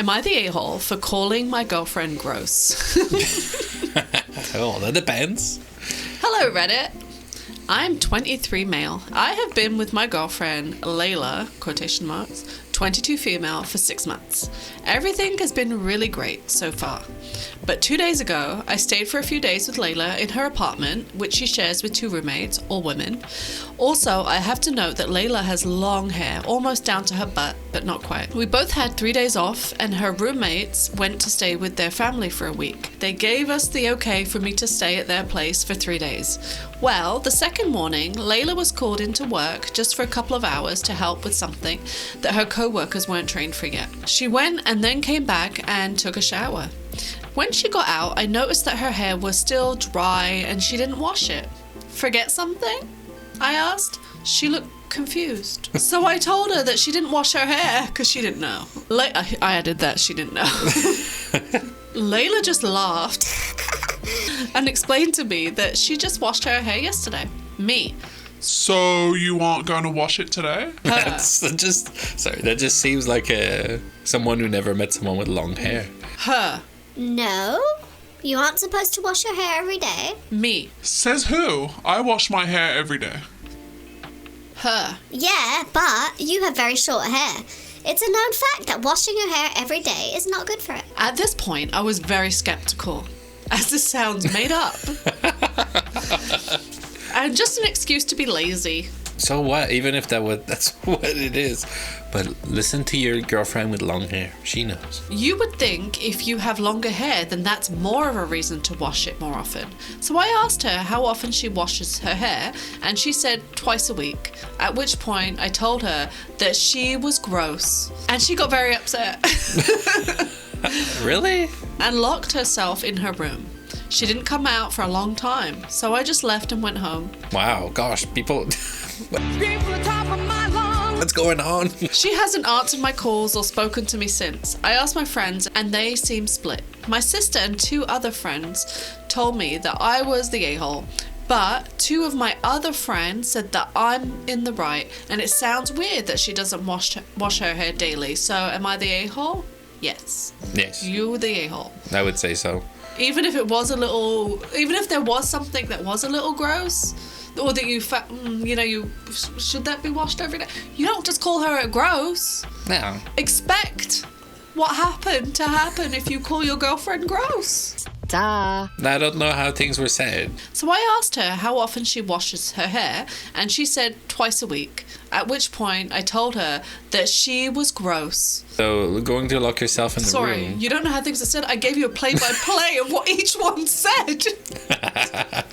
Am I the a-hole for calling my girlfriend gross? Oh, that depends. Hello, Reddit. I'm 23 male. I have been with my girlfriend, Layla, quotation marks, 22 female, for 6 months. Everything has been really great so far. But 2 days ago, I stayed for a few days with Layla in her apartment, which she shares with 2 roommates, all women. Also, I have to note that Layla has long hair, almost down to her butt, but not quite. We both had 3 days off, and her roommates went to stay with their family for a week. They gave us the okay for me to stay at their place for 3 days. Well, the second morning, Layla was called into work just for a couple of hours to help with something that her co-workers weren't trained for yet. She went and then came back and took a shower. When she got out, I noticed that her hair was still dry and she didn't wash it. Forget something? I asked. She looked confused. So I told her that she didn't wash her hair because she didn't know. I added that she didn't know. Layla just laughed and explained to me that she just washed her hair yesterday. Me. So you aren't going to wash it today? That just seems like someone who never met someone with long hair. Her. No, you aren't supposed to wash your hair every day. Me. Says who? I wash my hair every day. Her. Yeah, but you have very short hair. It's a known fact that washing your hair every day is not good for it. At this point, I was very skeptical, as this sounds made up. And just an excuse to be lazy. So what? Even if that's what it is. But listen to your girlfriend with long hair. She knows. You would think if you have longer hair, then that's more of a reason to wash it more often. So I asked her how often she washes her hair, and she said twice a week. At which point I told her that she was gross. And she got very upset. Really? And locked herself in her room. She didn't come out for a long time, so I just left and went home. Wow, gosh, people... What's going on? She hasn't answered my calls or spoken to me since. I asked my friends and they seem split. My sister and 2 other friends told me that I was the a-hole, but 2 of my other friends said that I'm in the right, and it sounds weird that she doesn't wash her hair daily. So am I the a-hole? Yes. Yes. You the a-hole. I would say so. Even if there was something that was a little gross, or that should that be washed every day? You don't just call her gross. No. Expect what happened to happen if you call your girlfriend gross. Duh. I don't know how things were said. So I asked her how often she washes her hair, and she said twice a week. At which point I told her that she was gross. So going to lock yourself in the room. Sorry, you don't know how things are said. I gave you a play-by-play of what each one said.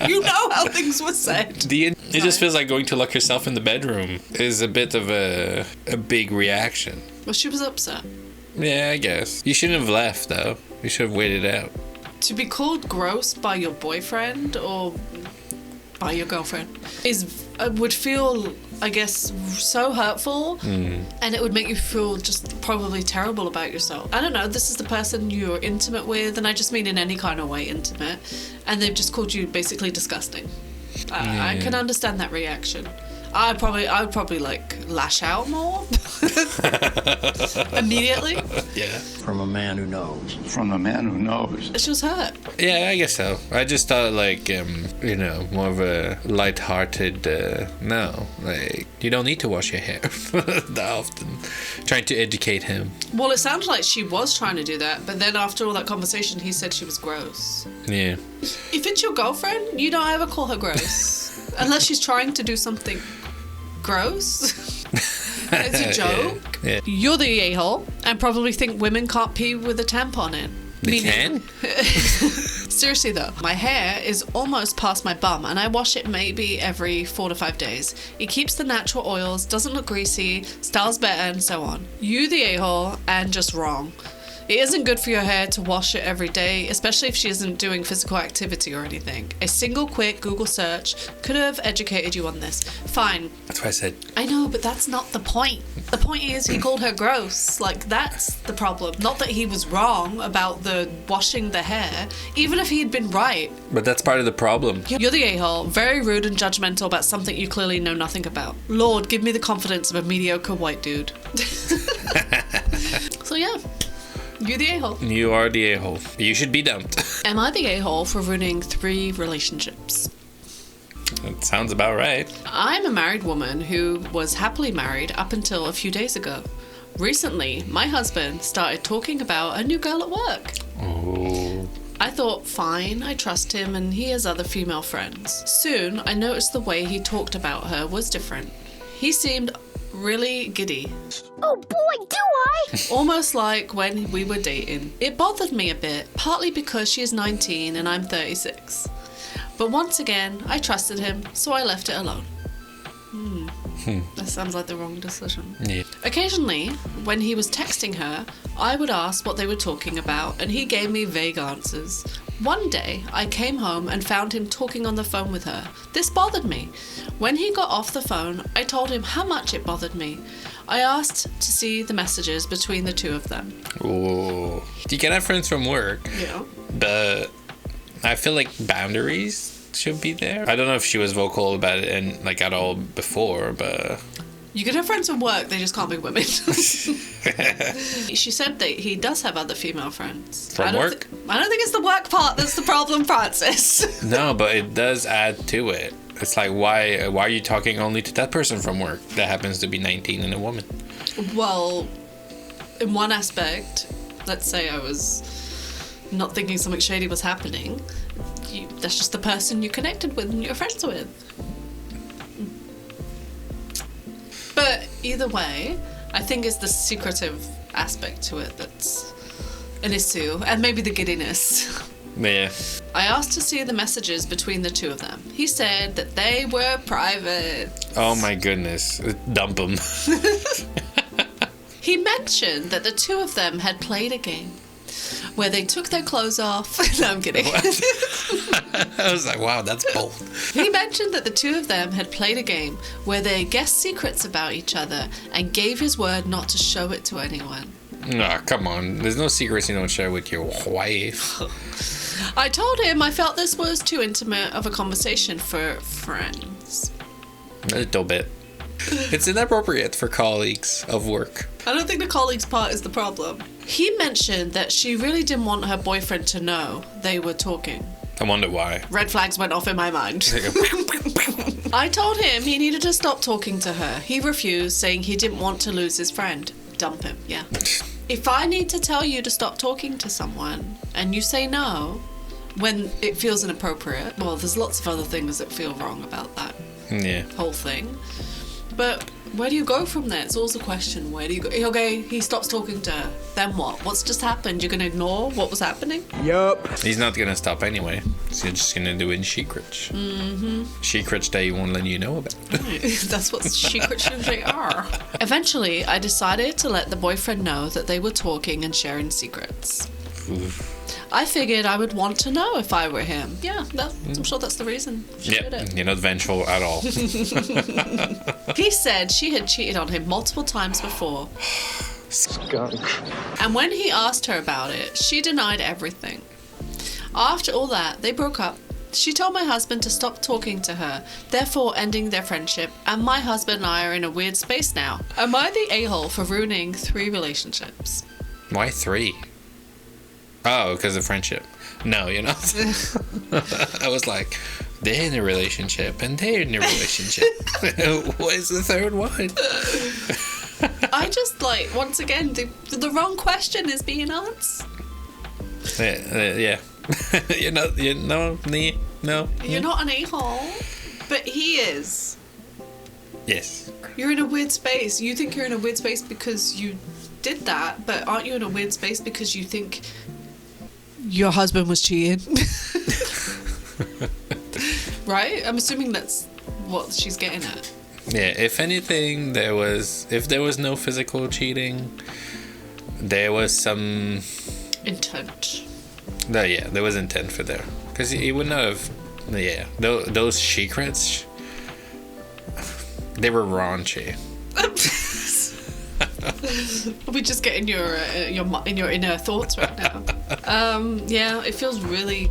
You know how things were said. It just feels like going to lock yourself in the bedroom is a bit of a big reaction. Well, she was upset. Yeah, I guess. You shouldn't have left, though. You should have waited out. To be called gross by your boyfriend or by your girlfriend would feel, I guess, so hurtful, and it would make you feel just probably terrible about yourself. I don't know, this is the person you're intimate with, and I just mean in any kind of way intimate, and they've just called you basically disgusting. I can understand that reaction. I'd probably like lash out more immediately. Yeah. From a man who knows. From a man who knows. She was hurt. Yeah, I guess so. I just thought more of a light-hearted, no, like, you don't need to wash your hair that often. Trying to educate him. Well, it sounded like she was trying to do that, but then after all that conversation, he said she was gross. Yeah. If it's your girlfriend, you don't ever call her gross. Unless she's trying to do something gross. It's a joke. Yeah. You're the a-hole and probably think women can't pee with a tampon in. They can? Seriously though, my hair is almost past my bum and I wash it maybe every 4 to 5 days. It keeps the natural oils, doesn't look greasy, styles better, and so on. You the a-hole and just wrong. It isn't good for your hair to wash it every day, especially if she isn't doing physical activity or anything. A single quick Google search could have educated you on this. Fine. That's what I said. I know, but that's not the point. The point is he called her gross. Like, that's the problem. Not that he was wrong about the washing the hair, even if he had been right. But that's part of the problem. You're the a-hole, very rude and judgmental about something you clearly know nothing about. Lord, give me the confidence of a mediocre white dude. So yeah. You the a-hole. You are the a-hole. You should be dumped. Am I the a-hole for ruining 3 relationships? That sounds about right. I'm a married woman who was happily married up until a few days ago. Recently, my husband started talking about a new girl at work. Oh. I thought, fine, I trust him and he has other female friends. Soon, I noticed the way he talked about her was different. He seemed really giddy. Oh boy, do I! Almost like when we were dating. It bothered me a bit, partly because she is 19 and I'm 36. But once again, I trusted him, so I left it alone. That sounds like the wrong decision. Yeah. Occasionally, when he was texting her, I would ask what they were talking about, and he gave me vague answers. One day, I came home and found him talking on the phone with her. This bothered me. When he got off the phone, I told him how much it bothered me. I asked to see the messages between the two of them. Oh. You can have friends from work, Yeah. but I feel like boundaries should be there. I don't know if she was vocal about it and like at all before, but You can have friends from work, they just can't be women. She said that he does have other female friends. From work? I don't think it's the work part that's the problem, Francis. no, but it does add to it. It's like why are you talking only to that person from work that happens to be 19 and a woman? Well, in one aspect, let's say I was not thinking something shady was happening. That's just the person you connected with and you're friends with. But either way, I think it's the secretive aspect to it that's an issue, and maybe the giddiness. Yeah. I asked to see the messages between the two of them. He said that they were private. Oh my goodness. Dump them. He mentioned that the two of them had played a game where they took their clothes off. No, I'm kidding. I was like, wow, that's bold. He mentioned that the two of them had played a game where they guessed secrets about each other and gave his word not to show it to anyone. Nah, come on. There's no secrets you don't share with your wife. I told him I felt this was too intimate of a conversation for friends. A little bit. It's inappropriate for colleagues of work. I don't think the colleagues part is the problem. He mentioned that she really didn't want her boyfriend to know they were talking. I wonder why. Red flags went off in my mind. I told him he needed to stop talking to her. He refused, saying he didn't want to lose his friend. Dump him, yeah. If I need to tell you to stop talking to someone and you say no when it feels inappropriate, well, there's lots of other things that feel wrong about that Yeah. whole thing. But where do you go from there? It's always a question. Where do you go? Okay, he stops talking to her. Then what? What's just happened? You're going to ignore what was happening? Yup. He's not gonna stop anyway. So you're just gonna do it in secrets. Mm-hmm. Secrets that he won't let you know about. That's what secrets usually are. Eventually, I decided to let the boyfriend know that they were talking and sharing secrets. Oof. I figured I would want to know if I were him. Yeah, I'm sure that's the reason she did Yeah, it. you're not vengeful at all. He said she had cheated on him multiple times before. Skunk. And when he asked her about it, she denied everything. After all that, they broke up. She told my husband to stop talking to her, therefore ending their friendship, and my husband and I are in a weird space now. Am I the a-hole for ruining 3 relationships? Why 3? Oh, because of friendship. No, you're not. I was like, they're in a relationship and they're in a relationship. What is the third one? I just once again, the wrong question is being asked. Yeah. You're not. No. You're not an a-hole, but he is. Yes. You're in a weird space. You think you're in a weird space because you did that, but aren't you in a weird space because you think your husband was cheating? Right? I'm assuming that's what she's getting at. Yeah. If anything, if there was no physical cheating, there was some Intent. No, yeah, there was intent for there. Because he would not have... Yeah, those secrets, they were raunchy. We just get in your inner thoughts right now. Yeah, it feels really...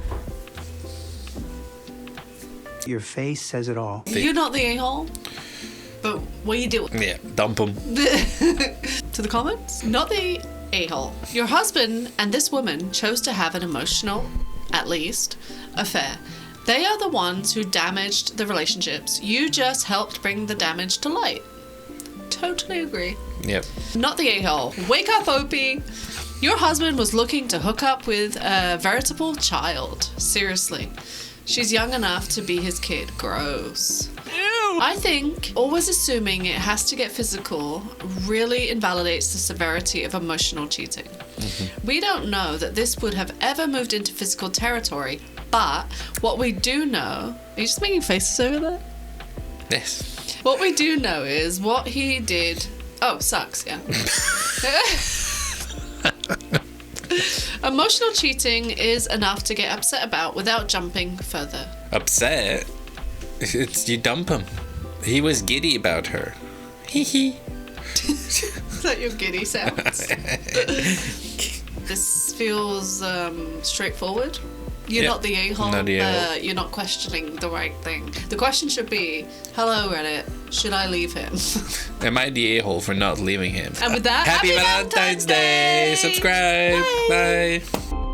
Your face says it all. You're not the a-hole, but what are you doing? Yeah, dump them. To the comments? Not the a-hole. Your husband and this woman chose to have an emotional, at least, affair. They are the ones who damaged the relationships. You just helped bring the damage to light. Totally agree. Yep. Not the a-hole. Wake up, Opie. Your husband was looking to hook up with a veritable child. Seriously. She's young enough to be his kid. Gross. Ew. I think always assuming it has to get physical really invalidates the severity of emotional cheating. Mm-hmm. We don't know that this would have ever moved into physical territory, but what we do know... Are you just making faces over there? Yes. What we do know is what he did... Oh, sucks, yeah. Emotional cheating is enough to get upset about without jumping further. Upset? It's you dump him. He was giddy about her. Hee hee. Is that your giddy sounds? This feels straightforward. You're not the a-hole. Not the a-hole. You're not questioning the right thing. The question should be, hello Reddit, should I leave him? Am I the a-hole for not leaving him? And with that, Happy Valentine's Day! Subscribe! Bye.